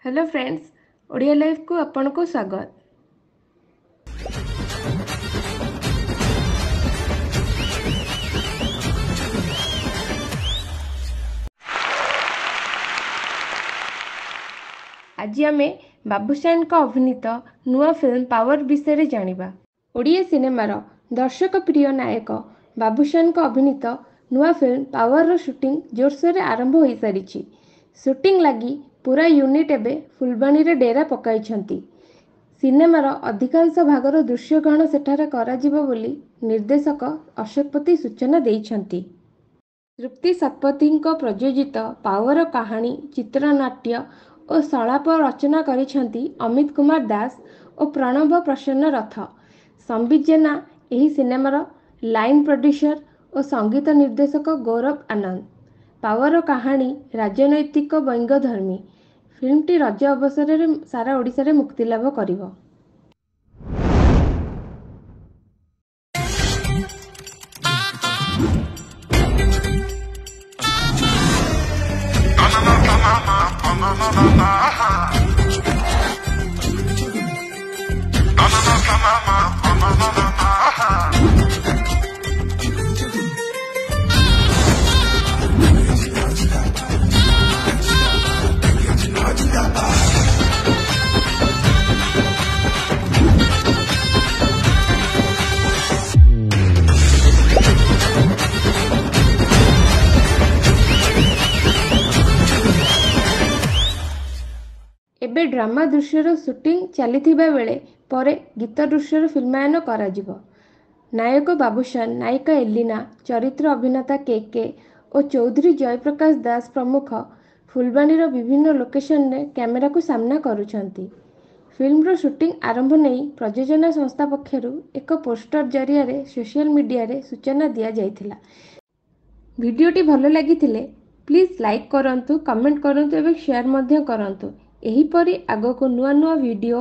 Hello friends, Odia life को आपण को स्वागत। आज आमे बाबूशान का अभिनीत नुआ फिल्म पावर विषय जानिबा। ओडिया सिनेमार दर्शक प्रिय नायक बाबूशान का अभिनीत नुआ फिल्म पावर रो शूटिंग जोरसोर आरंभ हो सारी। शूटिंग लगी पूरा यूनिट एबे फुलबाणी रे डेरा पकाइछंती। सिनेमार अधिकांश भागर दृश्य ग्रहण सेठारे कराजिबो बोली निर्देशक अशोकपति सूचना देइछंती। तृप्ति शतपथीଙ୍କ प्रयोजित पावर कहानी चित्रनाट्य और सलाप रचना करिछंती अमित कुमार दास और प्रणव प्रसन्न रथ। संबित जेना एही सिनेमार लाइन प्रोड्यूसर और संगीत निर्देशक गौरव आनंद। पावर कहानी राजनैतिक व्यंग्यधर्मी। फिल्मटी रज अवसर में सारा ओडिशा रे मुक्तिलाभ करिवो। एबे ड्रामा दृश्यर शूटिंग चलीथिबा बेले परे गीत दृश्यर फिल्मायन कराजिबो। नायक बाबूशान, नायिका एलिना, चरित्र अभिनेता के और चौधरी जयप्रकाश दास प्रमुख फुलबाणीर विभिन्न लोकेशन रे कैमेरा को सामना करुछंती। फिल्मर शूटिंग आरंभ नहीं प्रयोजना संस्था पक्षरु एक पोस्टर जरिया रे सोशल मीडिया रे सूचना दिया जायथिला। वीडियोटी भलो लागिथिले प्लीज लाइक करंतु, कमेंट करंतु एवं शेयर मध्य करंतु। एहीपरि आगको नुआ नुआ वीडियो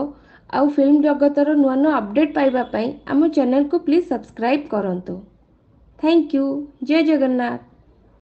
आउ फिल्म जगतर नुआ नुआ अपडेट पाइबा पई आम चैनल को प्लीज सब्सक्राइब करंतु। Thank you. जय जगन्नाथ।